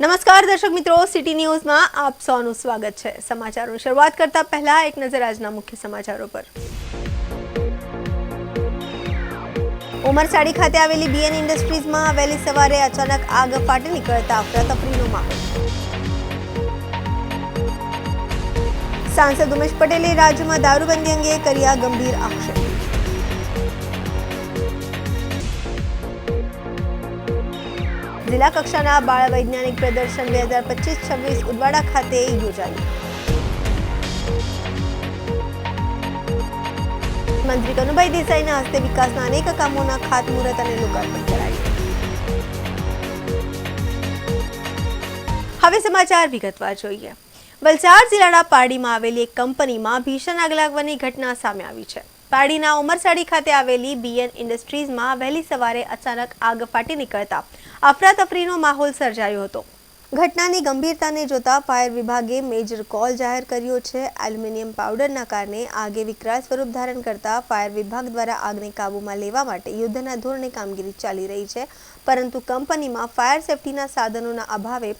નમસ્કાર દર્શક મિત્રો, સિટી ન્યૂઝમાં આપ સૌનું સ્વાગત છે। સમાચારોની શરૂઆત કરતા પહેલા એક નજર આજના મુખ્ય સમાચારો પર। ઉમરસાડી ખાતે આવેલી બીએન ઇન્ડસ્ટ્રીઝમાં વહેલી સવારે અચાનક આગ ફાટી નીકળતા અફરાતફરીનો માહોલ। સાંસદ ઉમેશ પટેલે રાજ્યમાં દારૂબંધી અંગે કર્યા ગંભીર આક્ષેપ। જિલ્લા કક્ષાના બાળ વૈજ્ઞાનિક પ્રદર્શન 2025-26 ઉદવાડા ખાતે યોજાયું। મંત્રી કનુભાઈ દેસાઈના હસ્તે વિકાસના અનેક કામોના ખાતમુહૂર્ત અને લોકાર્પણ કરાયું। હવે સમાચાર વિગતવાર જોઈએ। વલસાડ જિલ્લાના પારડીમાં આવેલી એક કંપનીમાં ભીષણ આગ લાગવાની ઘટના સામે આવી છે। પારડીના ઉમરસાડી ખાતે આવેલી બીએન ઇન્ડસ્ટ્રીઝમાં વહેલી સવારે અચાનક આગ ફાટી નીકળતા અફરાતફરીનો માહોલ સર્જાયો હતો। ઘટનાની ગંભીરતાને જોતા ફાયર વિભાગે મેજર કોલ જાહેર કર્યો છે। એલ્યુમિનિયમ પાવડરના કારણે આગે વિકરાળ સ્વરૂપ ધારણ કરતા ફાયર વિભાગ દ્વારા આગને કાબૂમાં લેવા માટે યુદ્ધના ધોરણે કામગીરી ચાલી રહી છે, પરંતુ કંપનીમાં ફાયર સેફટીના સાધનોના અભાવે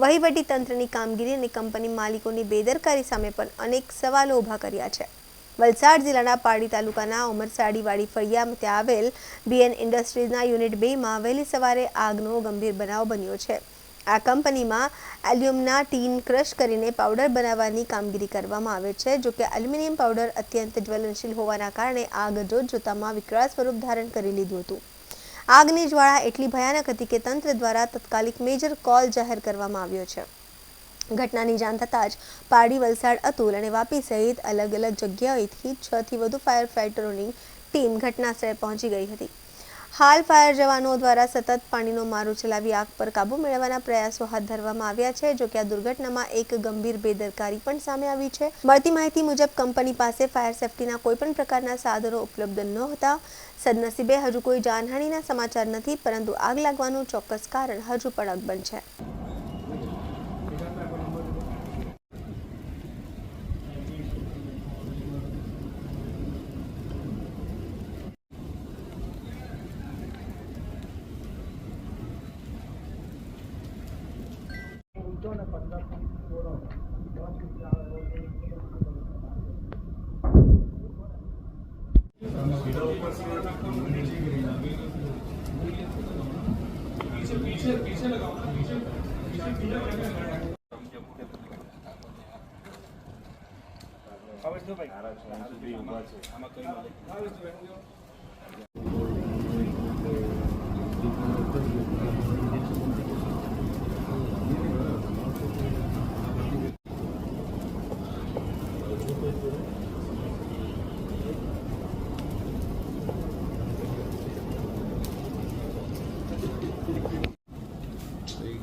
વહીવટી તંત્રની કામગીરી અને કંપની માલિકોની બેદરકારી સામે પણ અનેક સવાલો ઊભા કર્યા છે। વલસાડ જિલ્લાના પારડી તાલુકાના ઉમરસાડી વાડી ફળિયા ત્યાં આવેલ બીએન ઇન્ડસ્ટ્રીઝના યુનિટ 2માં વહેલી સવારે આગનો ગંભીર બનાવ બન્યો છે। આ કંપનીમાં એલ્યુમિનિયમના ટીન ક્રશ કરીને પાવડર બનાવવાની કામગીરી કરવામાં આવે છે। જોકે એલ્યુમિનિયમ પાવડર અત્યંત જ્વલનશીલ હોવાના કારણે આગ જોતજોતામાં વિકરાળ સ્વરૂપ ધારણ કરી લીધું હતું। આગની જ્વાળા એટલી ભયાનક હતી કે તંત્ર દ્વારા તાત્કાલિક મેજર કોલ જાહેર કરવામાં આવ્યો છે। ઘટનાની જાણ થતાં જ પારડી, વલસાડ, અતુલ અને વાપી સહિત અલગ અલગ જગ્યાએથી 6 થી વધુ ફાયર ફાઇટરોની ટીમ ઘટનાસ્થળે પહોંચી ગઈ હતી। હાલ ફાયર જવાનો દ્વારા સતત પાણીનો મારો ચલાવી આગ પર કાબૂ મેળવવાના પ્રયાસો હાથ ધરવામાં આવ્યા છે। જોકે આ દુર્ઘટનામાં એક ગંભીર બેદરકારી પણ સામે આવી છે। મળતી માહિતી મુજબ કંપની પાસે ફાયર સેફટીના કોઈપણ પ્રકારના સાધનો ઉપલબ્ધ નહોતા। સદનસીબે હજુ કોઈ જાનહાનિના સમાચાર નથી, પરંતુ આગ લાગવાનું ચોક્કસ કારણ હજુ પણ અકબંધ છે।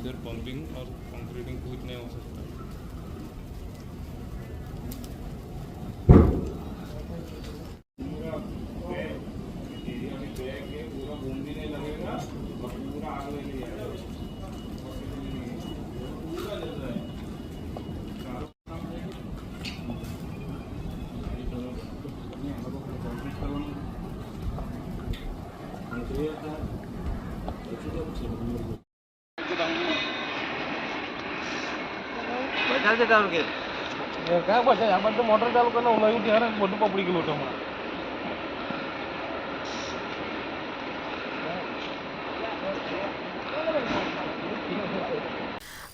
इधर पंपिंग और कंक्रीटिंग कुछ नहीं हो सकता। क्या बोलते हैं तो मोटर चालू करना उन्हें यार बोलू पपड़ी के लोटा हमारा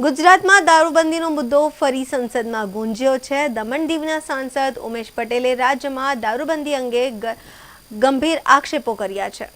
ગુજરાતમાં દારૂબંધીનો મુદ્દો ફરી સંસદમાં ગુંજ્યો છે। દમણ દીવના સાંસદ ઉમેશ પટેલે રાજ્યમાં દારૂબંધી અંગે ગંભીર આક્ષેપો કર્યા છે।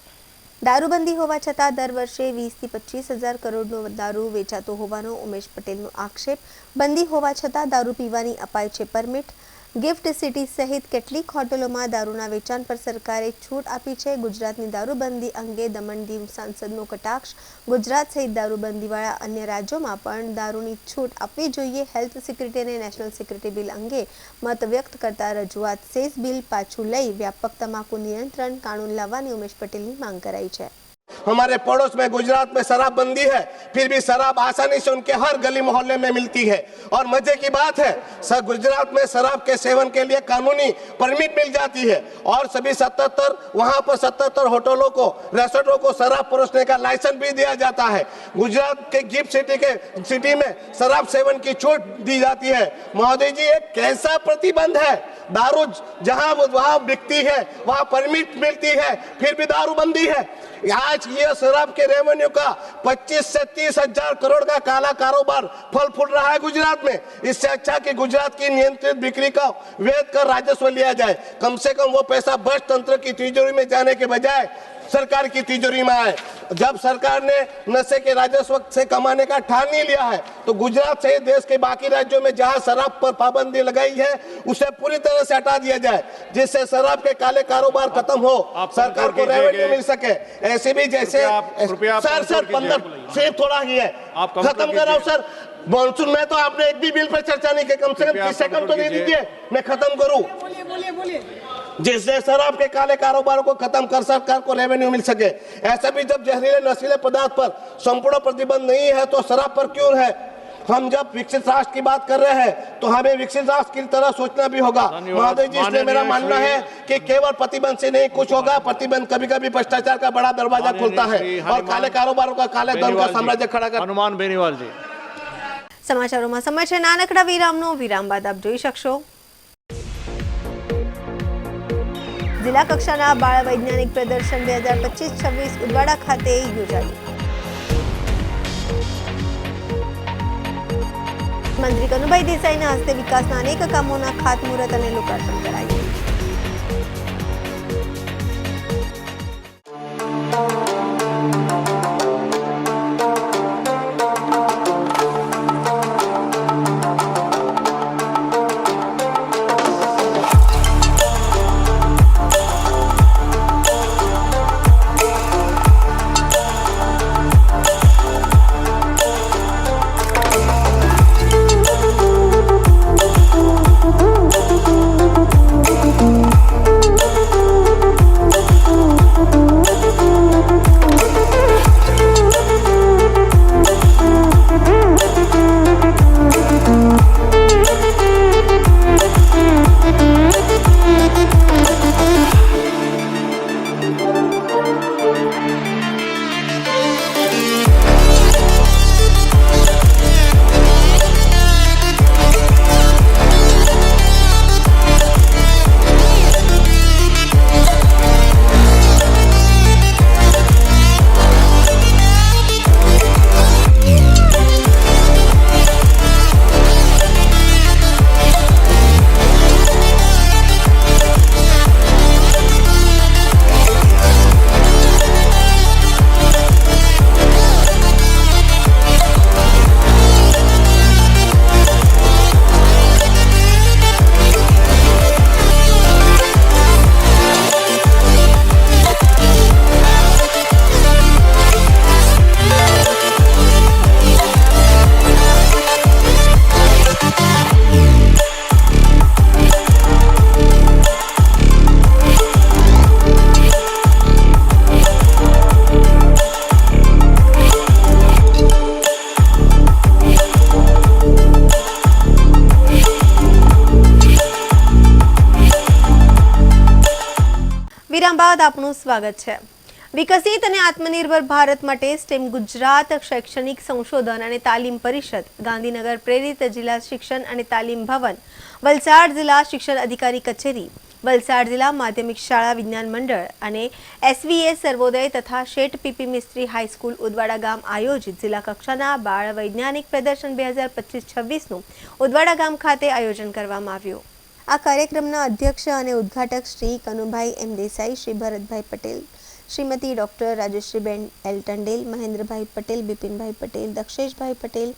દારૂબંધી હોવા છતાં દર વર્ષે 20 થી 25 હજાર કરોડનો દારૂ વેચાતો હોવાનો ઉમેશ પટેલનો આક્ષેપ। બંધી હોવા છતાં દારૂ પીવાની અપાય છે પરમિટ। ગિફ્ટ સિટી સહિત કેટલીક હોટલોમાં દારૂના વેચાણ પર સરકારે છૂટ આપી છે। ગુજરાતની દારૂબંધી અંગે દમણ દીવ સાંસદનો કટાક્ષ। ગુજરાત સહિત દારૂબંધીવાળા અન્ય રાજ્યોમાં પણ દારૂની છૂટ આપવી જોઈએ। હેલ્થ સિક્યુરિટી અને નેશનલ સિક્યુરિટી બિલ અંગે મત વ્યક્ત કરતા રજૂઆત સેસ બિલ પાછું લઈ વ્યાપક તમાકુ નિયંત્રણ કાનૂન લાવવાની ઉમેશ પટેલની માંગ કરાઈ છે। हमारे पड़ोस में गुजरात में शराबबंदी है, फिर भी शराब आसानी से उनके हर गली मोहल्ले में मिलती है। और मजे की बात है, गुजरात में शराब के सेवन के लिए कानूनी परमिट मिल जाती है और सभी 77 होटलों को, रेस्टोरेंटों को शराब परोसने का लाइसेंस भी दिया जाता है। गुजरात के गिफ्ट सिटी में शराब सेवन की छूट दी जाती है। महोदय जी, एक कैसा प्रतिबंध है? दारू जहां वहां बिकती है, वहां परमिट मिलती है, फिर भी दारूबंदी है। आज ये शराब के रेवेन्यू का 25 से 30 हजार करोड़ का काला कारोबार फल फूल रहा है गुजरात में। इससे अच्छा कि गुजरात की नियंत्रित बिक्री का वैध कर राजस्व लिया जाए। कम से कम वो पैसा बस तंत्र की तिजोरी में जाने के बजाय सरकार की तिजोरी में आए। जब सरकार ने नशे के राजस्व से कमाने का ठान नहीं लिया है, तो गुजरात सहित देश के बाकी राज्यों में जहां शराब पर पाबंदी लगाई है, उसे पूरी तरह से हटा दिया जाए, जिससे शराब के काले कारोबार खत्म हो, सरकार को रेवेन्यू मिल सके। ऐसे भी जैसे सर 15 सिर्फ थोड़ा ही है, खत्म कर रहा हूँ सर। मॉनसून में तो आपने एक भी बिल पर चर्चा नहीं की, कम से कम 30 सेकंड तो दे दीजिए, मैं खत्म करूं। जिससे शराब के काले कारोबारों को खत्म कर सरकार को रेवेन्यू मिल सके। ऐसा भी जब जहरीले नशीले पदार्थ पर संपूर्ण प्रतिबंध नहीं है, तो शराब पर क्यों है? हम जब विकसित राष्ट्र की बात कर रहे हैं, तो हमें विकसित राष्ट्र की तरह सोचना भी होगा। महोदय जी, इसलिए मेरा मानना है कि केवल प्रतिबंध से नहीं कुछ होगा। प्रतिबंध कभी कभी भ्रष्टाचार का बड़ा दरवाजा खोलता है और काले कारोबारों का, काले धन का साम्राज्य खड़ा कर। હનુમાન બેનીવાલજી સમાચારોમાં સમય છે નાનકડા વિરામનો. વિરામ બાદ આપ જોઈ શકશો જિલ્લા કક્ષાના બાળ વૈજ્ઞાનિક પ્રદર્શન 2025-26 ઉદવાડા ખાતે યોજાયું. મંત્રી કનુભાઈ દેસાઈના હસ્તે વિકાસના અનેક કામોના ખાતમુહૂર્ત અને લોકાર્પણ કરાયું. વિરામ બાદ આપનું સ્વાગત છે. વિકસિત અને આત્મનિર્ભર ભારત માટે સ્ટેમ ગુજરાત શૈક્ષણિક સંશોધન અને તાલીમ પરિષદ, ગાંધીનગર પ્રેરિત જિલ્લા શિક્ષણ અને તાલીમ ભવન, વલસાડ જિલ્લા શિક્ષણ અધિકારી કચેરી, વલસાડ જિલ્લા માધ્યમિક શાળા વિજ્ઞાન મંડળ અને SVA સર્વોદય તથા શેઠ પીપી મિસ્ત્રી હાઈસ્કૂલ ઉદવાડા ગામ આયોજિત જિલ્લા કક્ષાના બાળ વૈજ્ઞાનિક પ્રદર્શન 2025-26નું ઉદવાડા ગામ ખાતે આયોજન કરવામાં આવ્યું. આ કાર્યક્રમના અધ્યક્ષ અને ઉદ્ઘાટક શ્રી કનુભાઈ એમ દેસાઈ, શ્રી ભરતભાઈ પટેલ, શ્રીમતી ડોક્ટર રાજેશ્રીબેન એલ ટંડેલ, મહેન્દ્રભાઈ પટેલ, બિપિનભાઈ પટેલ, દક્ષેશભાઈ પટેલ,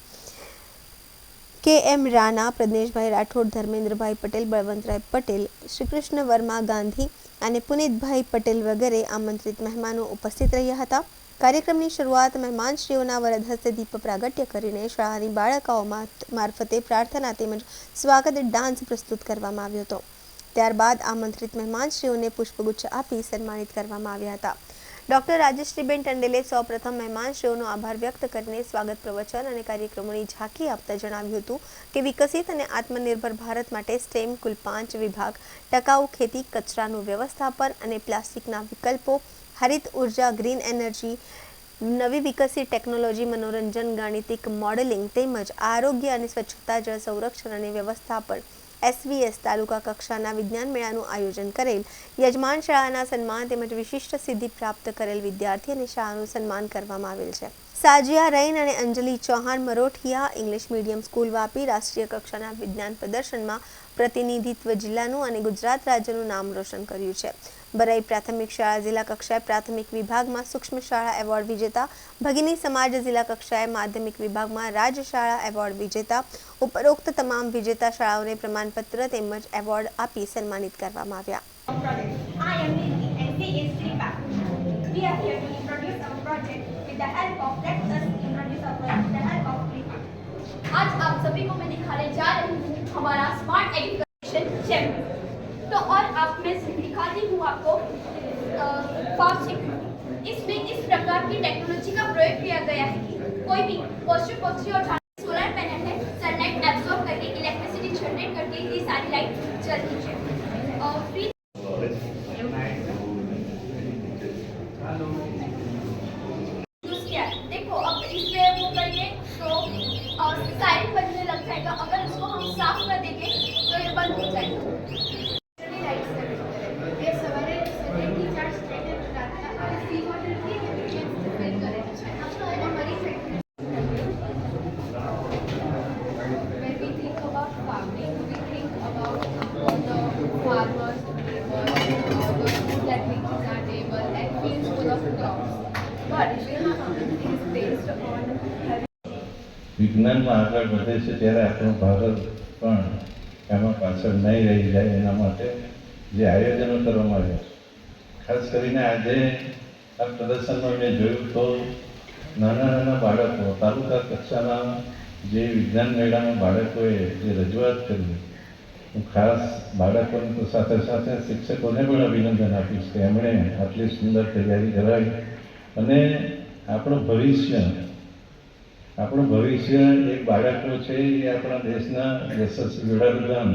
KM રાણા, પ્રજ્ઞેશભાઈ રાઠોડ, ધર્મેન્દ્રભાઈ પટેલ, બળવંતરાય પટેલ, શ્રીકૃષ્ણ વર્મા ગાંધી અને પુનિતભાઈ પટેલ વગેરે આમંત્રિત મહેમાનો ઉપસ્થિત રહ્યા હતા. કાર્યક્રમની શરૂઆત મહેમાનશ્રીઓના વરદ હસ્તે દીપ પ્રાગટ્ય કરીને શાળાની બાળકાઓ મારફતે પ્રાર્થના તેમજ સ્વાગત ડાન્સ પ્રસ્તુત કરવામાં આવ્યો હતો. ત્યારબાદ આમંત્રિત મહેમાનશ્રીઓને પુષ્પગુચ્છ આપી સન્માનિત કરવામાં આવ્યા હતા. ડોક્ટર રાજેશ્રીબેન ટંડેલે સૌપ્રથમ મહેમાનશ્રીઓનો આભાર વ્યક્ત કરીને સ્વાગત પ્રવચન અને કાર્યક્રમોની ઝાંખી આપતા જણાવ્યું હતું કે વિકસિત અને આત્મનિર્ભર ભારત માટે સ્ટેમ કુલ 5 વિભાગ, ટકાઉ ખેતી, કચરાનું વ્યવસ્થાપન અને પ્લાસ્ટિકના વિકલ્પો, હરિત ઉર્જા, ગ્રીન એનર્જી, નવી વિકસિત ટેકનોલોજી, મનોરંજન, ગાણિતિક મોડેલિંગ તેમજ આરોગ્ય અને સ્વચ્છતા, જળ સંરક્ષણ અને વ્યવસ્થાપન SVS તાલુકા કક્ષાના વિજ્ઞાન મેળાનું આયોજન કરેલ. યજમાન શાળાના સન્માન તેમજ વિશિષ્ટ સિદ્ધિ પ્રાપ્ત કરેલ વિદ્યાર્થી અને શાળાનું સન્માન કરવામાં આવેલ છે. સાજિયા રૈન અને Anjali Chauhan Marothiya English medium school Vapi રાષ્ટ્રીય કક્ષાના વિજ્ઞાન પ્રદર્શનમાં પ્રતિનિધિત્વ જિલ્લાનું અને ગુજરાત રાજ્યનું નામ રોશન કર્યું છે. બરાઈ પ્રાથમિક શાળા જિલ્લા કક્ષાએ પ્રાથમિક વિભાગમાં સૂક્ષ્મ શાળા એવોર્ડ વિજેતા, ભગીની સમાજ જિલ્લા કક્ષાએ માધ્યમિક વિભાગમાં રાજ્ય શાળા એવોર્ડ વિજેતા, ઉપરોક્ત તમામ વિજેતા શાળાઓને પ્રમાણપત્ર તેમજ એવોર્ડ આપી સન્માનિત કરવામાં આવ્યા. I am Nidhi and he is Kripa. We are here to introduce our project with the help of let us introduce our project with the help of Kripa. आज आप सभी को मैं दिखाने जा रही हूँ हमारा स्मार्ट एग्रीकल्चर चैम्बर. तो और आप मैं दिखाती हूँ आपको फार्म चेकर. इसमें इस प्रकार की टेक्नोलॉजी का प्रयोग किया गया है कि कोई भी पशु पक्षी और जानवर सोलर पैनल है सनलाइट एब्जॉर्ब करके इलेक्ट्रिसिटी जनरेट करके ये सारी लाइट चलती है और फ्री देखो अब इसमें वो करिए तो साइलेंट बजने लग जाएगा. अगर इसको हम साफ कर देंगे तो ये बंद हो जाएगा. ये सवारे सनलाइटથી ચાર્જ થઈને રાતના અને સી વોટરથી એફિશિયન્સી ફિલ કરે છે. અમારી factory when we think about farming we think about the farmers the food that reaches our table and fields full of crops. But it is based on વિજ્ઞાનમાં આગળ વધે છે ત્યારે આપણું ભારત પણ એમાં પાછળ નહીં રહી જાય એના માટે જે આયોજનો કરવામાં આવ્યા છે. ખાસ કરીને આજે આ પ્રદર્શનમાં મેં જોયું તો નાના નાના બાળકો તાલુકા કક્ષાના જે વિજ્ઞાન મેળામાં બાળકોએ જે રજૂઆત કરી, હું ખાસ બાળકોની તો સાથે સાથે શિક્ષકોને પણ અભિનંદન આપીશ કે એમણે આટલી સુંદર તૈયારી કરાવી અને આપણું ભવિષ્ય એક બાળકો છે એ આપણા દેશના યશસ્વી વડાપ્રધાન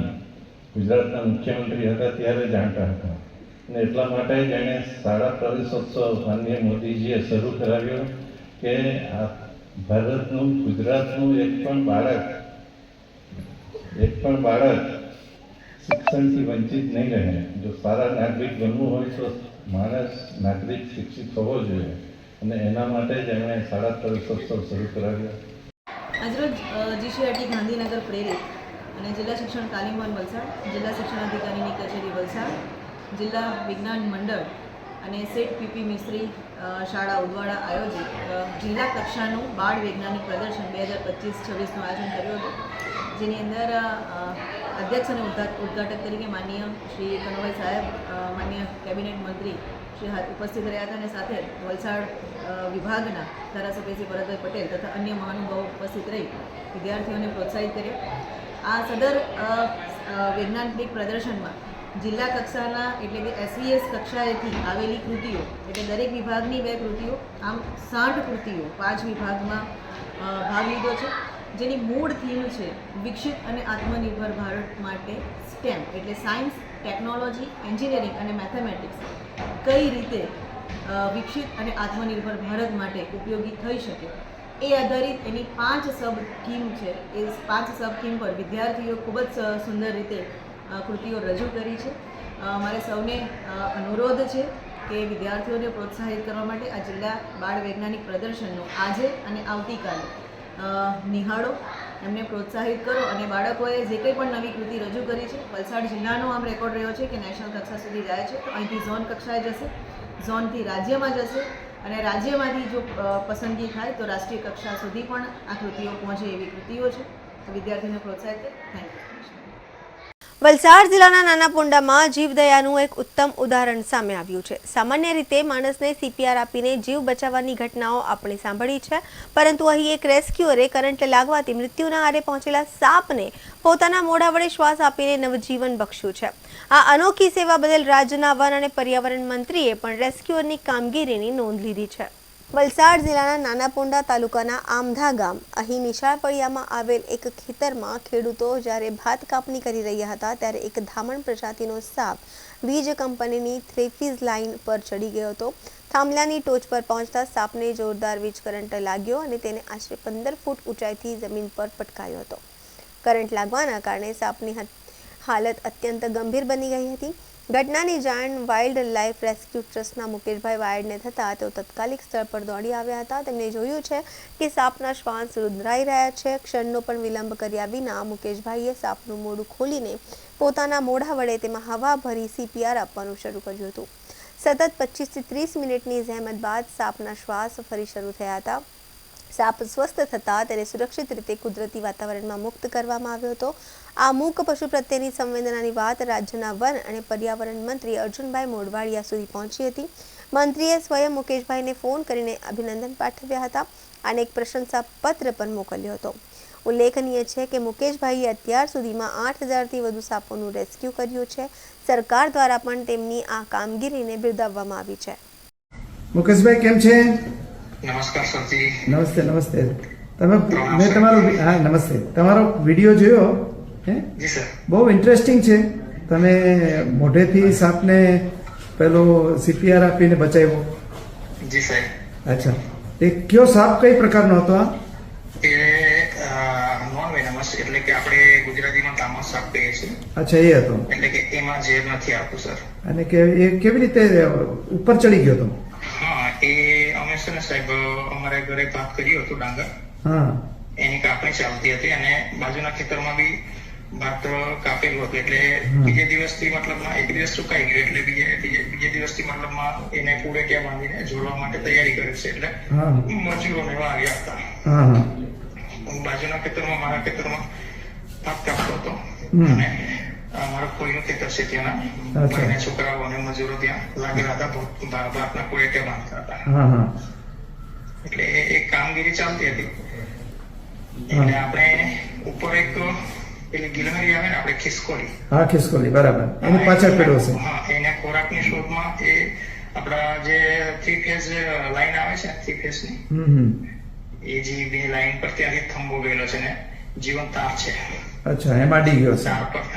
ગુજરાતના મુખ્યમંત્રી હતા ત્યારે જાણતા હતા અને એટલા માટે જ એણે શાળા પ્રવેશોત્સવ માનનીય મોદીજીએ શરૂ કરાવ્યો કે આ ભારતનું ગુજરાતનું એક પણ બાળક શિક્ષણથી વંચિત નહીં રહે. જો સારા નાગરિક બનવું હોય તો માણસ નાગરિક શિક્ષિત હોવો જોઈએ અને એના માટે જ એમણે શાળા પ્રવેશોત્સવ શરૂ કરાવ્યો. આજરોજ GCRT ગાંધીનગર પ્રેરિત અને જિલ્લા શિક્ષણ તાલીમ વન વલસાડ, જિલ્લા શિક્ષણ અધિકારીની કચેરી વલસાડ, જિલ્લા વિજ્ઞાન મંડળ અને સેટ PP મિસ્ત્રી શાળા ઉદવાડા આયોજિત જિલ્લા કક્ષાનું બાળ વૈજ્ઞાનિક પ્રદર્શન 2025-26નું આયોજન કર્યું હતું, જેની અંદર અધ્યક્ષ અને ઉદ્ઘાટક તરીકે માનનીય શ્રી કનુભાઈ સાહેબ, માનનીય કેબિનેટ મંત્રી શ્રી ઉપસ્થિત રહ્યા હતા અને સાથે વલસાડ વિભાગના ધારાસભ્ય શ્રી ભરતભાઈ પટેલ તથા અન્ય મહાનુભાવો ઉપસ્થિત રહી વિદ્યાર્થીઓને પ્રોત્સાહિત કર્યા. આ સદર વૈજ્ઞાનિક પ્રદર્શનમાં જિલ્લા કક્ષાના એટલે કે SVS કક્ષાએથી આવેલી કૃતિઓ એટલે દરેક વિભાગની 2 કૃતિઓ, આમ 60 કૃતિઓ 5 વિભાગમાં ભાગ લીધો છે, જેની મૂળ થીમ છે વિકસિત અને આત્મનિર્ભર ભારત માટે STEM એટલે સાયન્સ, ટેકનોલોજી, એન્જિનિયરિંગ અને મેથેમેટિક્સ કઈ રીતે વિકસિત અને આત્મનિર્ભર ભારત માટે ઉપયોગી થઈ શકે એ આધારિત એની 5 સબ થીમ છે. એ 5 સબ થીમ પર વિદ્યાર્થીઓ ખૂબ જ સુંદર રીતે કૃતિઓ રજૂ કરી છે. મારે સૌને અનુરોધ છે કે વિદ્યાર્થીઓને પ્રોત્સાહિત કરવા માટે આ જિલ્લા બાળ વૈજ્ઞાનિક પ્રદર્શનનો આજે અને આવતીકાલે નિહાળો, એમને પ્રોત્સાહિત કરો અને બાળકોએ જે કંઈ પણ નવી કૃતિ રજૂ કરી છે, વલસાડ જિલ્લાનો આમ રેકોર્ડ રહ્યો છે કે નેશનલ કક્ષા સુધી જાય છે, તો અહીંથી ઝોન કક્ષાએ જશે, ઝોનથી રાજ્યમાં જશે અને રાજ્યમાંથી જો પસંદગી થાય તો રાષ્ટ્રીય કક્ષા સુધી પણ આ કૃતિઓ પહોંચે એવી કૃતિઓ છે. તો વિદ્યાર્થીઓને પ્રોત્સાહિત કરે. Thank you. વલસાડ જિલ્લાના નાનાપોંડામાં જીવદયાનું એક ઉત્તમ ઉદાહરણ સામે આવ્યું છે. સામાન્ય રીતે માણસને CPR આપીને જીવ બચાવવાની ઘટનાઓ આપણે સાંભળી છે, પરંતુ અહીં એક રેસ્ક્યુઅરે કરંટ લાગવાથી મૃત્યુના આરે પહોંચેલા સાપને પોતાના મોઢા વડે શ્વાસ આપીને નવજીવન બક્ષ્યું છે. આ અનોખી સેવા બદલ રાજ્યના વન અને પર્યાવરણ મંત્રીએ પણ રેસ્ક્યુઅરની કામગીરીની નોંધ લીધી છે. વલસાડ જિલ્લાના નાનાપોંડા તાલુકાના આમધા ગામ અહીં નિશાળ ફળિયામાં આવેલ એક ખેતરમાં ખેડૂતો જ્યારે ભાત કાપણી કરી રહ્યા હતા ત્યારે એક ધામણ પ્રજાતિનો સાપ વીજ કંપનીની 3-ફેઝ લાઇન પર ચડી ગયો હતો. થાંભલાની ટોચ પર પહોંચતા સાપને જોરદાર વીજ કરંટ લાગ્યો અને તેને આશરે 15 ફૂટ ઊંચાઈથી જમીન પર પટકાયો હતો. કરંટ લાગવાના કારણે સાપની હાલત અત્યંત ગંભીર બની ગઈ હતી. ઘટનાની જાણ વાઇલ્ડ લાઇફ રેસ્ક્યુ ટ્રસ્ટના મુકેશભાઈ વાયડને થતાં તેઓ તાત્કાલિક સ્થળ પર દોડી આવ્યા હતા. તેમણે જોયું છે કે સાપના શ્વાસ રૂંધાઈ રહ્યા છે. ક્ષણનો પણ વિલંબ કર્યા વિના મુકેશભાઈએ સાપનું મોઢું ખોલીને પોતાના મોઢા વડે તેમાં હવા ભરી CPR આપવાનું શરૂ કર્યું હતું. સતત 25 થી 30 મિનિટની જહેમત બાદ સાપના શ્વાસ ફરી શરૂ થયા હતા. સાપ સ્વસ્થ થતાં તેને સુરક્ષિત રીતે કુદરતી વાતાવરણમાં મુક્ત કરવામાં આવ્યો હતો. આ મૂક પશુ પ્રત્યેની સંવેદનાની વાત રાજ્યના વન અને પર્યાવરણ મંત્રી અર્જુનભાઈ મોઢવાડિયા સુધી પહોંચી હતી. મંત્રીએ સ્વયં મુકેશભાઈને ફોન કરીને અભિનંદન પાઠવ્યા હતા અને એક પ્રશંસા પત્ર પણ મોકલ્યો હતો. ઉલ્લેખનીય છે કે મુકેશભાઈએ અત્યાર સુધીમાં 8000થી વધુ સાપોનું રેસ્ક્યુ કર્યું છે. સરકાર દ્વારા પણ તેમની આ કામગીરીને બિરદાવવામાં આવી છે. મુકેશભાઈ કેમ છે? નમસ્કાર સરજી. નમસ્તે નમસ્તે. મેં તમારો વિડીયો જોયો હે? જી સર. બહુ ઇન્ટરેસ્ટિંગ છે. તમે મોઢેથી સાપને પેલો CPR આપીને બચાવ્યો. જી સાહેબ. અચ્છા, એ કયો સાપ કઈ પ્રકારનો હતો? એ નોન વેનમસ એટલે કે આપણે ગુજરાતીમાં તામસ સાપ કહીએ છીએ. અચ્છા, એ હતો એટલે કે એમાં ઝેર નથી આવતું સર. અને કે એ કેવી રીતે ઉપર ચડી ગયો હતો? હા, એ અમે છે ને સાહેબ અમારા ઘરે ભાત કર્યું હતું ડાંગર. હા, એની કાપણી ચાલતી હતી અને બાજુના ખેતરમાં બી ભાત કાપેલું હતું. એટલે બીજે દિવસથી મતલબમાં એક દિવસ સુકાઈ ગયું એટલે બીજે દિવસથી મતલબમાં એને પૂરે ત્યાં બાંધીને જોડવા માટે તૈયારી કરી છે. એટલે મજૂરોને એવા આવ્યા હતા. હું બાજુના ખેતરમાં મારા ખેતરમાં ભાત કાપતો હતો અને મારા કોઈનું ખેતર છે ત્યાંના ભાઈના છોકરાઓ અને મજૂરો ત્યાં લાગેલા હતા ભાતના પૂરે ત્યાં બાંધતા હતા. એટલે એક કામગીરી ચાલતી હતી. એટલે આપણે ઉપર એક પેલી ગિલહરી આવે ને આપણે ખિસકોલી. હા, ખિસકોલી, બરાબર. એની પાછળ પડ્યો છે. હા, એને ખોરાકની શોધમાં એ આપણા જે 3-ફેઝ લાઈન આવે છે 3-ફેઝ ની એ જે બે લાઈન પર ત્યાંથી થંભો ગયેલો છે ને જીવન તાર છે. અચ્છા, એમાં ડી ગયો છે.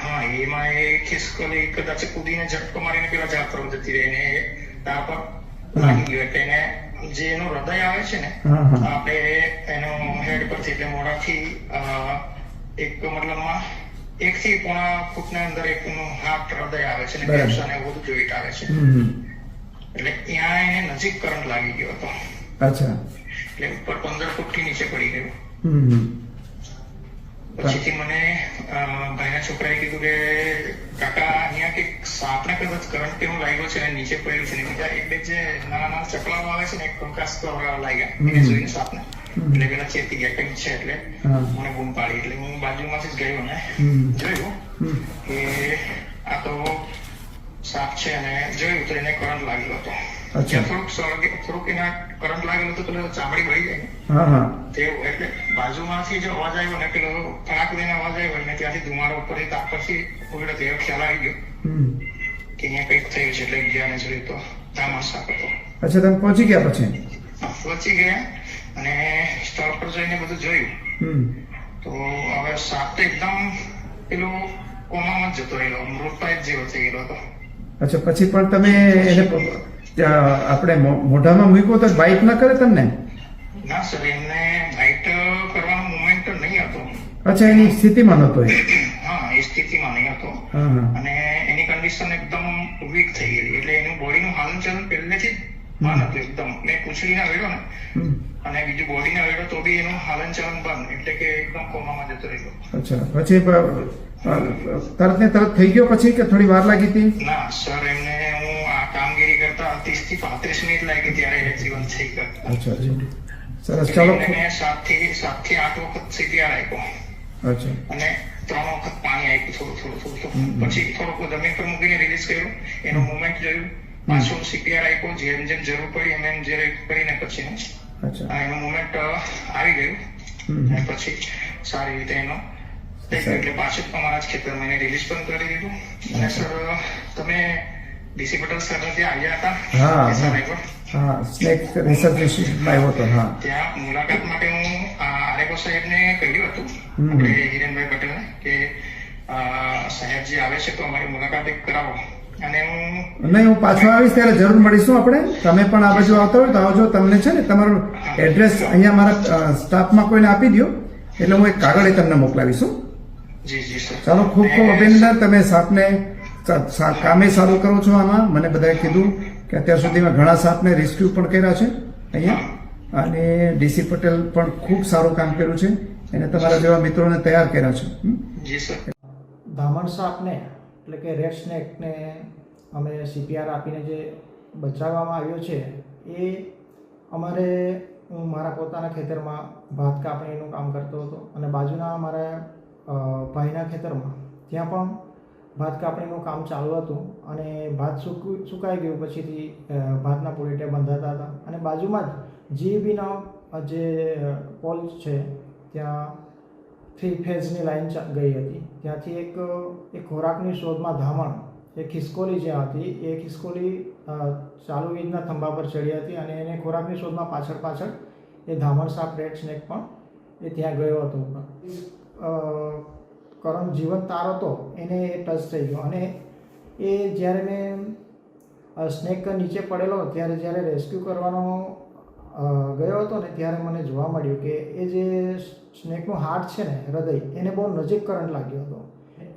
હા, એમાં એ ખિસકોલી કદાચ કૂદીને ઝટકો મારીને પેલા ઝાડ પર જતી રહી ને તાર પર લાગી ગયો. એટલે એને જે એનું હૃદય આવે છે ને આપણે એનો હેડ પરથી એટલે મોઢાથી એક મતલબમાં 1 થી 1.5 ફૂટના અંદર એક હાર્ટ હૃદય આવે છે ને ફેફસા ને બધું જોઈન્ટ આવે છે. એટલે ત્યાં એને નજીક કરંટ લાગી ગયો હતો. અચ્છા, એટલે ઉપર 15 ફૂટથી નીચે પડી ગયો. પછીથી મને ભાઈના છોકરાએ કીધું કે કાકા અહીંયા કે સાપને કદાચ કરંટ કેવું લાગ્યો છે અને નીચે પડ્યું છે ને બીજા એક બે જે નાના ચકલાઓ આવે છે ને એક કંકાસ લાગ્યા એને જોઈને સાપને. એટલે પેલા ચેતી ગયા કઈ છે એટલે મને બૂમ પાડી. એટલે હું બાજુમાંથી જ ગયો ને જોયું કે આ તો સાપ છે અને જોયું તો એને કરંટ લાગેલો હતો. થોડુંક એના કરંટ લાગેલો તો પેલો ચામડી વળી જાય ને તેવું. એટલે બાજુમાંથી જો અવાજ આવ્યો ને પેલો ફાંક દઈને અવાજ આવ્યો ને ત્યાંથી ધુમાડો ઉપર તાપ પછી ઉગડે તેવો ખ્યાલ આવી ગયો કે અહીંયા કંઈક થયું છે. એટલે ગયા ને જોયું તો તામાસ સાપ હતો. અચ્છા, તમે પહોંચી ગયા? પછી પહોંચી ગયા અને સ્થળ પર જઈને બધું જોયું તો હવે સાપ તો એકદમ પેલો કોમામાં જ જતો રહેલો, મૃતપાય જેવો થઈ ગયેલો હતો. અચ્છા, પછી પણ તમે એને આપણે મોઢામાં મૂક્યો તો બાઇટ ના કરે તમને? ના સર, એમને બાઇટ કરવાનો મોમેન્ટ નહીં હતો. અચ્છા, એની સ્થિતિમાં નહોતો? હા, એ સ્થિતિમાં નહીં હતો અને એની કન્ડિશન એકદમ વીક થઈ ગયેલી. એટલે એનું બોડીનું હાલનચલન પહેલેથી બંધ હતું એકદમ. મેં પૂંછડીના વેડો ને અને બીજું બોડીના વેડો તો બી એનું હાલનચલન બંધ. એટલે કે એકદમ કોમામાં જતો રહ્યો. અચ્છા, પછી તરત ને તરત થઈ ગયો પછી કે થોડી વાર લાગી હતી? ના સર, એમને હું આ કામગીરી કરતા 30 થી 35 મિનિટ લાગી ત્યારે જીવન થઈ ગયું. અચ્છા, સરસ. ચાલો, મેં 7 થી 8 વખત CPR આપ્યો. અચ્છા, અને 3 વખત પાણી આપ્યું થોડું પછી થોડુંક જમીન પર મૂકીને રિલીઝ કર્યું, એનું મુવમેન્ટ જોયું, પાછું CPR આપ્યું, જેમ જરૂર પડી એમ જે કરીને પછી એનું મુવમેન્ટ આવી ગયું અને પછી સારી રીતે એનો એટલે પાછું અમારા જ ખેતરમાં એને રિલીઝ પણ કરી દીધું. અને સર તમે ડીસી પટેલ સર ત્યાં આવ્યા હતા સ્નેક રિસર્ચ ઇન્સ્ટિટ્યૂટમાં આવ્યો હતો. ત્યાં મુલાકાત માટે હું આરેકો સાહેબને કહ્યું હતું, આપણે હિરેનભાઈ પટેલને, કે સાહેબજી આવે છે તો અમારી મુલાકાત એક કરાવો. અને હું પાછો આવીશ ત્યારે જરૂર મળીશું આપણે. તમે પણ આ બાજુ આવતા હોય તો આવજો. તમને છે ને તમારું એડ્રેસ અહીંયા મારા સ્ટાફમાં કોઈને આપી દો એટલે હું એક કાગળ તમને મોકલાવીશું. જી સર. ચાલો, ખૂબ ખૂબ અભિનંદન. તમે સાપને કામે સારું કરો છો. આમાં મને બધાએ કીધું કે અત્યાર સુધીમાં ઘણા સાપને રેસ્ક્યુ પણ કર્યા છે અહીંયા, અને ડીસી પટેલ પણ ખૂબ સારું કામ કર્યું છે. એને તમારા જેવા મિત્રોને તૈયાર કર્યા છે. જી સર. ધામણ સાપને એટલે કે રેડ સ્નેકને અમે CPR આપીને જે બચાવવામાં આવ્યો છે એ અમારે હું મારા પોતાના ખેતરમાં ભાત કાપણીનું કામ કરતો હતો અને બાજુના મારા ભાઈના ખેતરમાં ત્યાં પણ ભાત કાપણીનું કામ ચાલુ હતું અને ભાત સુકાઈ ગયું પછીથી ભાતના પોલીટે બંધાતા હતા અને બાજુમાં જ GEBનો જે પોલ છે ત્યાં 3 ફેઝની લાઈન ગઈ હતી. ત્યાંથી એક ખોરાકની શોધમાં ધામણ એ ખિસકોલી જ્યાં હતી એ ખિસકોલી ચાલુ વીજના થંભા પર ચડી હતી અને એને ખોરાકની શોધમાં પાછળ એ ધામણ સાપ રેડ સ્નેક પણ એ ત્યાં ગયો હતો. કરંટ જીવંત તાર હતો એને એ ટચ થઈ ગયો અને એ જ્યારે મેં સ્નેક નીચે પડેલો ત્યારે જ્યારે રેસ્ક્યુ કરવાનો ગયો હતો ને ત્યારે મને જોવા મળ્યું કે એ જે સ્નેકનું હાર્ટ છે ને, હૃદય, એને બહુ નજીક કરંટ લાગ્યો હતો.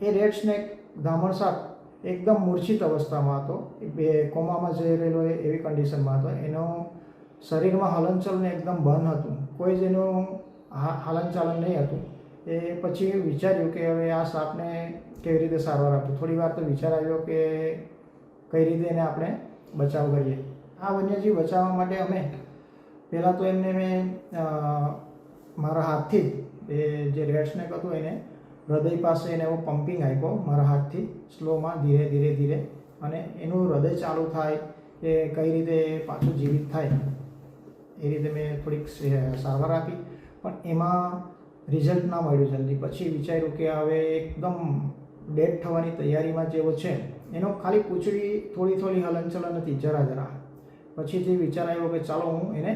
એ રેડ સ્નેક ધામણ સાપ એકદમ મૂર્છિત અવસ્થામાં હતો, કોમામાં જઈ રહેલો એવી કન્ડિશનમાં હતો. એનો શરીરમાં હલનચલન એકદમ બંધ હતું, કોઈ જ એનું હલનચલન નહીં હતું. એ પછી વિચાર્યું કે હવે આ સાપને કેવી રીતે સારવાર આપવું. થોડી વાર તો વિચાર આવ્યો કે કઈ રીતે એને આપણે બચાવ કરીએ. આ વન્યજીવ બચાવવા માટે અમે પહેલાં તો એમને મેં મારા હાથથી જ એ જે રેડ સ્નેક હતું એને હૃદય પાસે એને એવો પમ્પિંગ આપ્યો મારા હાથથી સ્લોમાં, ધીરે અને એનું હૃદય ચાલુ થાય એ કઈ રીતે પાછું જીવિત થાય એ રીતે મેં થોડીક સારવાર આપી. પણ એમાં રિઝલ્ટ ના મળ્યું જલ્દી. પછી વિચાર્યું કે હવે એકદમ ડેડ થવાની તૈયારીમાં જેવો છે, એનો ખાલી પૂંછડી થોડી હલનચલન હતી, જરા. પછીથી વિચાર આવ્યો કે ચાલો હું એને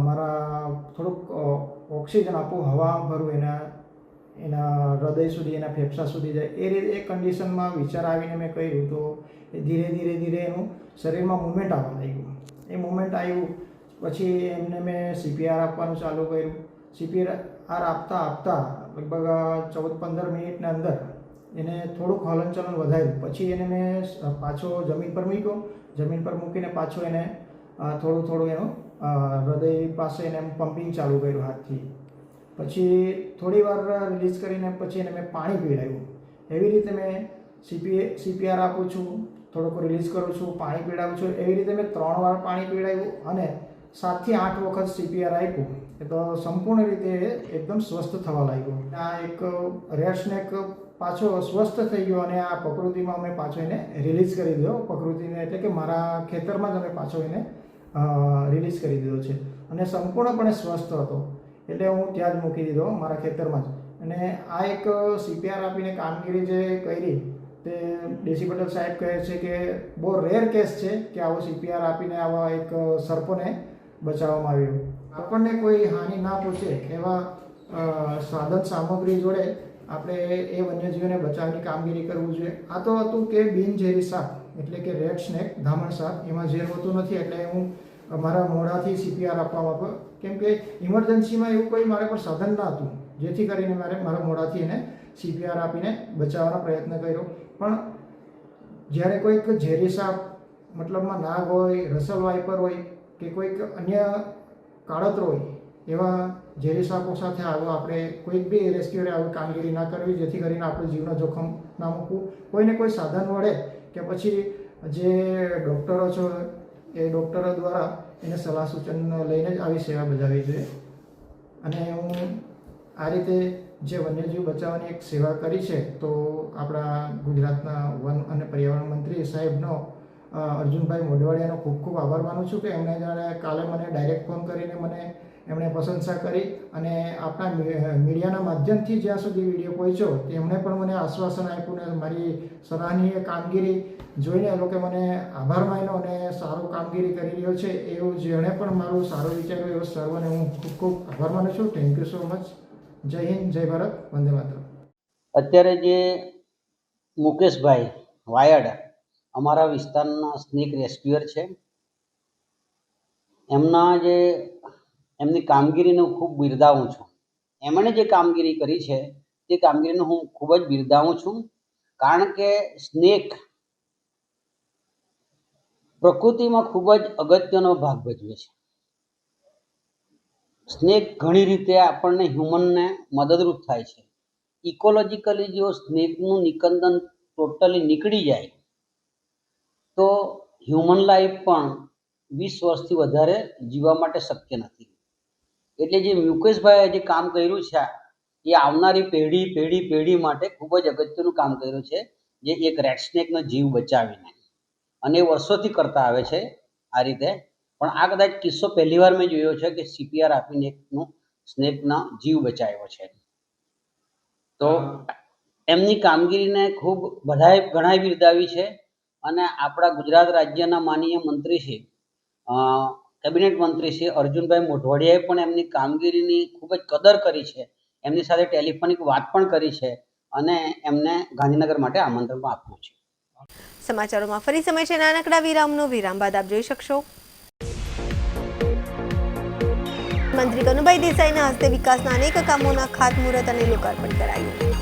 મારા થોડુંક ઓક્સિજન આપું, હવા ભરું એના હૃદય સુધી, એના ફેફસા સુધી જાય એ રીતે. એ કન્ડિશનમાં વિચાર આવીને મેં કર્યું તો એ ધીરે એનું શરીરમાં મુવમેન્ટ આવવા લાગ્યું. એ મુવમેન્ટ આવ્યું પછી એમને મેં CPR આપવાનું ચાલુ કર્યું. CPR આપતા લગભગ 14-15 મિનિટની અંદર એને થોડુંક હલનચલન વધાર્યું. પછી એને મેં પાછો જમીન પર મૂક્યો. જમીન પર મૂકીને પાછો એને થોડું એનું હૃદય પાસે એને પમ્પિંગ ચાલુ કર્યું હાથથી. પછી થોડી વાર રિલીઝ કરીને પછી એને મેં પાણી પીવડાવ્યું. એવી રીતે મેં CPR આપું છું, થોડુંક રિલીઝ કરું છું, પાણી પીવડાવું છું. એવી રીતે મેં 3 વાર પાણી પીવડાવ્યું અને 7 થી 8 વખત CPR આપ્યું. એ તો સંપૂર્ણ રીતે એકદમ સ્વસ્થ થવા લાગ્યો. આ એક રેડ સ્નેક પાછો સ્વસ્થ થઈ ગયો અને આ પ્રકૃતિમાં અમે પાછો એને રિલીઝ કરી દીધો. પ્રકૃતિને એટલે કે મારા ખેતરમાં જ અમે પાછો એને રિલીઝ કરી દીધો છે અને સંપૂર્ણપણે સ્વસ્થ હતો. એટલે હું ત્યાં જ મૂકી દીધો મારા ખેતરમાં જ. અને આ એક CPR આપીને કામગીરી જે કરી તે ડીસી પટેલ સાહેબ કહે છે કે બહુ રેર કેસ છે કે આવો CPR આપીને આવા એક સર્પોને બચાવવામાં આવ્યું. આપણને કોઈ હાનિ ના પહોંચે એવા સાધન સામગ્રી જોડે આપણે એ વન્યજીવોને બચાવવાની કામગીરી કરવું જોઈએ. આ તો હતું કે બિનઝેરી સાપ એટલે કે રેડ સ્નેક, ધામણ સાપ, એમાં ઝેર હોતું નથી એટલે હું મારા મોઢાથી CPR આપવામાં આવ્યો. કેમ કે ઇમરજન્સીમાં એવું કોઈ મારા પર સાધન ના હતું જેથી કરીને મારા મોઢાથી એને CPR આપીને બચાવવાનો પ્રયત્ન કર્યો. પણ જ્યારે કોઈક ઝેરી સાપ મતલબમાં નાગ હોય, રસલ વાઇપર હોય કે કોઈક અન્ય કાળતરો હોય એવા ઝેરી સાપો સાથે આપણે કોઈક બી રેસ્ક્યુરે આવી કામગીરી ના કરવી જેથી કરીને આપણે જીવનો જોખમ ના મૂકવું. કોઈને કોઈ સાધન વડે કે પછી જે ડૉક્ટરો છે એ ડૉક્ટરો દ્વારા એને સલાહ સૂચન લઈને જ આવી સેવા બજાવવી જોઈએ. અને હું આ રીતે જે વન્યજીવ બચાવવાની એક સેવા કરી છે. તો આપણા ગુજરાતના વન અને પર્યાવરણ મંત્રી સાહેબનો અર્જુનભાઈ મોઢવાડિયાનો ખૂબ ખૂબ આભાર માનું છું કે એમણે જ્યારે કાલે મને ડાયરેક્ટ ફોન કરીને એમણે પ્રશંસા કરી અને આપણા મીડિયાના માધ્યમથી જ્યાં સુધી વિડીયો પહોંચ્યો તેમણે પણ મને આશ્વાસન આપ્યું ને મારી સરાહનીય કામગીરી જોઈને એ લોકો મને આભાર માન્યો અને સારું કામગીરી કરી રહ્યો છે એવું જેણે પણ મારું સારું વિચાર્યું એવો સર્વને હું ખૂબ ખૂબ આભાર માનું છું. Thank you so much. જય હિન્દ, જય ભારત, વંદે માતરમ. અત્યારે જે મુકેશભાઈ વાયડ અમારા વિસ્તારના સ્નેક રેસ્ક્યુઅર છે, એમની કામગીરીને હું ખૂબ બિરદાવું છું. એમણે જે કામગીરી કરી છે તે કામગીરીને હું ખૂબ જ બિરદાવું છું, કારણ કે સ્નેક પ્રકૃતિમાં ખૂબ જ અગત્યનો ભાગ ભજવે છે. સ્નેક ઘણી રીતે આપણને હ્યુમનને મદદરૂપ થાય છે. ઇકોલોજીકલી જો સ્નેકનું નિકંદન ટોટલી નીકળી જાય તો હ્યુમન લાઈફ પણ 20 વર્ષથી વધારે જીવવા માટે શક્ય નથી. એટલે જે મુકેશભાઈએ જે કામ કર્યું છે એ આવનારી પેઢી માટે ખૂબ જ અગત્યનું કામ કર્યું છે, જે એક રેડ સ્નેકનો જીવ બચાવીને, અને વર્ષોથી કરતા આવે છે આ રીતે. પણ આ કદાચ કિસ્સો પહેલીવાર મેં જોયો છે કે CPR આપીને એકનું સ્નેકના જીવ બચાવ્યો છે. તો એમની કામગીરીને ખૂબ બધાએ ઘણાએ બિરદાવી છે. અને આપણા ગુજરાત રાજ્યના માનનીય મંત્રી શ્રી કેબિનેટ મંત્રી શ્રી અર્જુનભાઈ મોઢવાડિયાએ પણ એમની કામગીરીની ખૂબ જ કદર કરી છે. એમની સાથે ટેલિફોનિક વાત પણ કરી છે અને એમને ગાંધીનગર માટે આમંત્રણ આપ્યું છે. સમાચારોમાં ફરી સમય છે નાનકડા વિરામનો. વિરામ બાદ આપ જોઈ શકશો મંત્રી કનુભાઈ દેસાઈના હસ્તે વિકાસના અનેક કામોના ખાતમુહૂર્ત અને લોકાર્પણ કરાયું.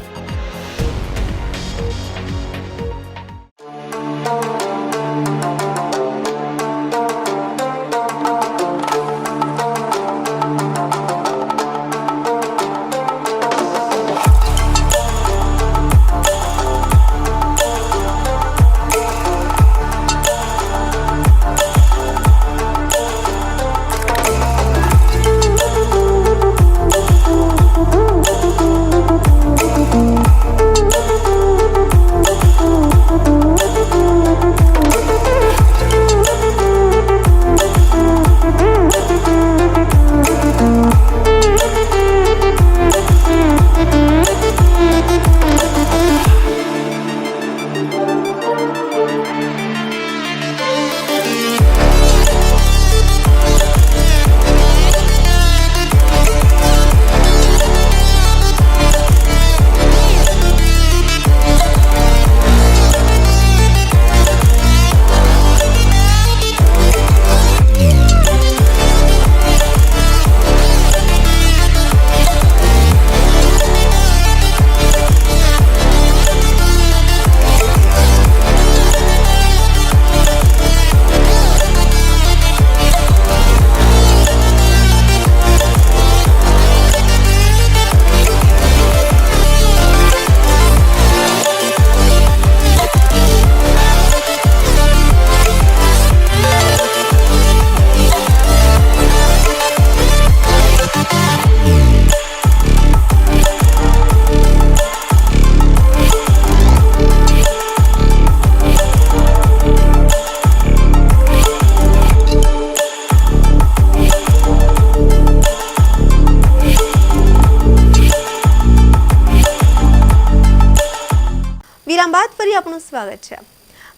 વિરામ બાદ ફરી આપનું સ્વાગત છે.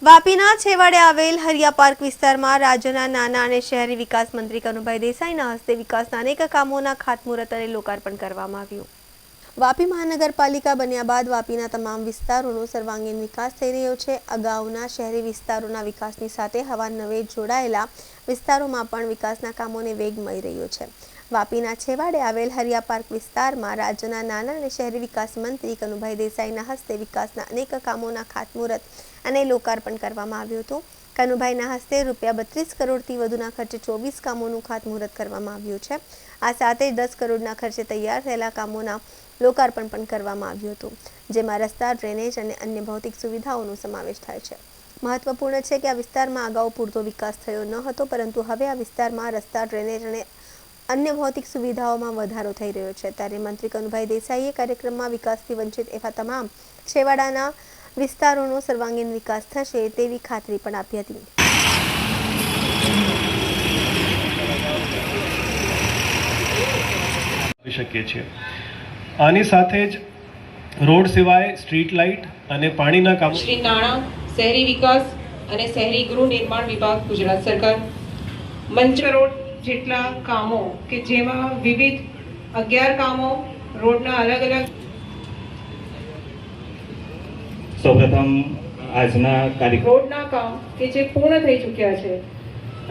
વાપીના છેવાડે આવેલ હરિયા પાર્ક વિસ્તારમાં રાજ્યના નાના અને શહેરી વિકાસ મંત્રી કનુભાઈ દેસાઈના હસ્તે વિકાસના અનેક કામોના ખાતમુહૂર્ત અને લોકાર્પણ કરવામાં આવ્યું. વાપી મહાનગરપાલિકા બન્યા બાદ વાપીના તમામ વિસ્તારોનો સર્વાંગીણ વિકાસ થઈ રહ્યો છે. અગાઉના શહેરી વિસ્તારોના વિકાસની સાથે હવાનવે જોડાયેલા વિસ્તારોમાં પણ વિકાસના કામોને વેગ મળી રહ્યો છે. વાપીના છેવાડે આવેલ હરિયા પાર્ક વિસ્તારમાં રાજ્યના નાના અને શહેરી વિકાસ મંત્રી કનુભાઈ દેસાઈના હસ્તે વિકાસના અનેક કામોના ખાતમુહૂર્ત અને લોકાર્પણ કરવામાં આવ્યું હતું. કનુભાઈના હસ્તે ₹32 કરોડથી વધુના ખર્ચે 24 કામોનું ખાતમુહૂર્ત કરવામાં આવ્યું છે. આ સાથે 10 કરોડના ખર્ચે તૈયાર થયેલા કામોના લોકાર્પણ પણ કરવામાં આવ્યું હતું, જેમાં રસ્તા, ડ્રેનેજ અને અન્ય ભૌતિક સુવિધાઓનો સમાવેશ થાય છે. મહત્વપૂર્ણ છે કે આ વિસ્તારમાં અગાઉ પૂરતો વિકાસ થયો ન હતો, પરંતુ હવે આ વિસ્તારમાં રસ્તા, ડ્રેનેજ અને અન્ય ભૌતિક સુવિધાઓમાં વધારો થઈ રહ્યો છે, ત્યારે મંત્રી કનુભાઈ દેસાઈએ કાર્યક્રમમાં વિકાસથી વંચિત એવા તમામ છેવાડાના વિસ્તારોનો સર્વાંગીણ વિકાસ થશે તેવી ખાતરી પણ આપી હતી. શકીએ છીએ. આની સાથે જ રોડ સિવાય સ્ટ્રીટ લાઇટ અને પાણીના કામો શ્રી નાણાં, શહેરી વિકાસ અને શહેરી ગૃહ નિર્માણ વિભાગ, ગુજરાત સરકાર 5 કરોડ જેટલા કામો કે જેમાં વિવિધ 11 કામો રોડના અલગ અલગ. સૌપ્રથમ આજના કાર્યક્રમ રોડના કામ કે જે પૂર્ણ થઈ ચૂક્યા છે,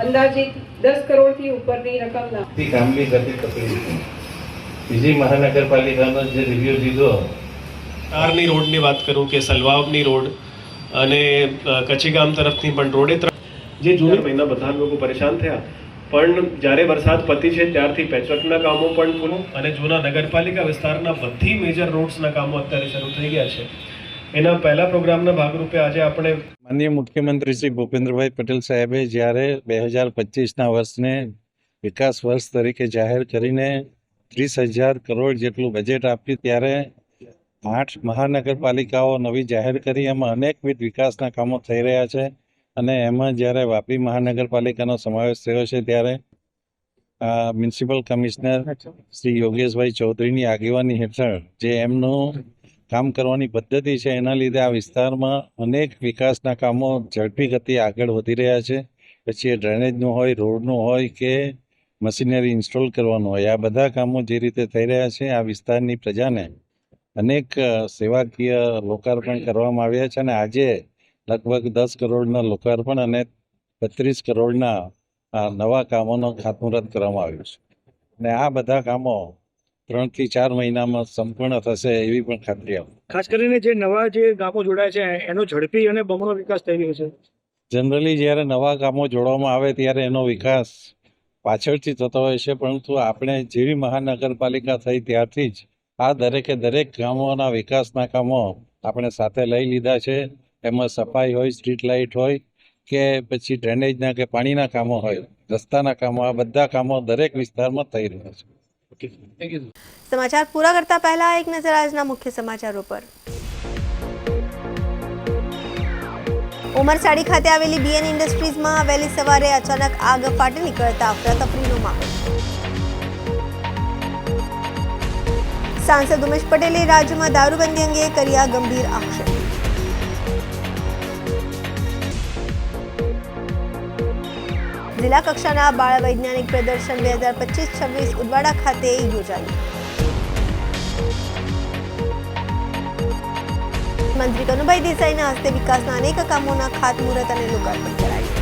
અંદાજિત 10 કરોડથી ઉપરની રકમના કામની ગતિ પકડી. બીજી મહાનગરપાલિકાનો જે રિવ્યુ લીધો, તારની રોડની વાત કરું કે સલવાબની રોડ અને કચ્છીગામ તરફની પણ રોડે જે જૂના મહિના બધા લોકો પરેશાન થયા, પણ જ્યારે વરસાદ પતી છે ત્યારથી પેચવર્કના કામો પણ પૂરું અને જૂના નગરપાલિકા વિસ્તારના બધી મેજર રોડ્સના કામો અત્યારે શરૂ થઈ ગયા છે. એના પહેલા પ્રોગ્રામના ભાગરૂપે આજે આપણે માનનીય મુખ્યમંત્રી શ્રી ભૂપેન્દ્રભાઈ પટેલ સાહેબે જ્યારે 2025ના વર્ષને વિકાસ વર્ષ તરીકે જાહેર કરીને 30,000 કરોડ જેટલું બજેટ આપ્યું, ત્યારે 8 મહાનગરપાલિકાઓ નવી જાહેર કરી. એમાં અનેકવિધ વિકાસના કામો થઈ રહ્યા છે અને એમાં જ્યારે વાપી મહાનગરપાલિકાનો સમાવેશ થયો છે, ત્યારે મ્યુનિસિપલ કમિશનર શ્રી યોગેશભાઈ ચૌધરીની આગેવાની હેઠળ જે એમનું કામ કરવાની પદ્ધતિ છે, એના લીધે આ વિસ્તારમાં અનેક વિકાસના કામો ઝડપી ગતિએ આગળ વધી રહ્યા છે. પછી એ ડ્રેનેજનું હોય, રોડનું હોય કે મશીનરી ઇન્સ્ટોલ કરવાનું હોય, આ બધા કામો જે રીતે થઈ રહ્યા છે, આ વિસ્તારની પ્રજાને અનેક સેવાકીય લોકાર્પણ કરવામાં આવ્યા છે અને આજે લગભગ 10 કરોડના લોકાર્પણ અને 32 કરોડના નવા કામોનું ખાતમુહૂર્ત કરવામાં આવ્યું છે અને આ બધા કામો 3 થી 4 મહિનામાં સંપૂર્ણ થશે એવી પણ ખાતરી આપે. ખાસ કરીને જે નવા જે ગામો જોડાય છે એનો ઝડપી અને બમણો વિકાસ થઈ રહ્યો છે. જનરલી જ્યારે નવા કામો જોડવામાં આવે ત્યારે એનો વિકાસ પાછળથી થતો હોય છે, પરંતુ આપણે જેવી મહાનગરપાલિકા થઈ ત્યારથી જ આ દરેકે દરેક ગામોના વિકાસના કામો આપણે સાથે લઈ લીધા છે. એમાં સફાઈ હોય, સ્ટ્રીટ લાઇટ હોય કે પછી ડ્રેનેજના કે પાણીના કામો હોય, રસ્તાના કામો, આ બધા કામો દરેક વિસ્તારમાં થઈ રહ્યા છે. સમાચાર પૂરા કરતા પહેલા એક નજર આજના મુખ્ય સમાચારો પર. ઉમરસાડી ખાતે આવેલી બીએન ઇન્ડસ્ટ્રીઝમાં વહેલી સવારે અચાનક આગ ફાટી નીકળતા અફરાતફરીનો માહોલ. સાંસદ ઉમેશ પટેલે રાજ્યમાં દારૂબંધી અંગે કર્યા ગંભીર આક્ષેપ. જિલ્લા કક્ષાના બાળ વૈજ્ઞાનિક પ્રદર્શન 2025-26 ઉદવાડા ખાતે યોજાયું. મંત્રી કનુભાઈ દેસાઈના હસ્તે વિકાસના અનેક કામોના ખાતમુહૂર્ત અને લોકાર્પણ કરાયું.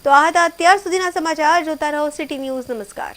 તો આ હતા અત્યાર સુધીના સમાચાર. જોતા રહો સિટી ન્યૂઝ. નમસ્કાર.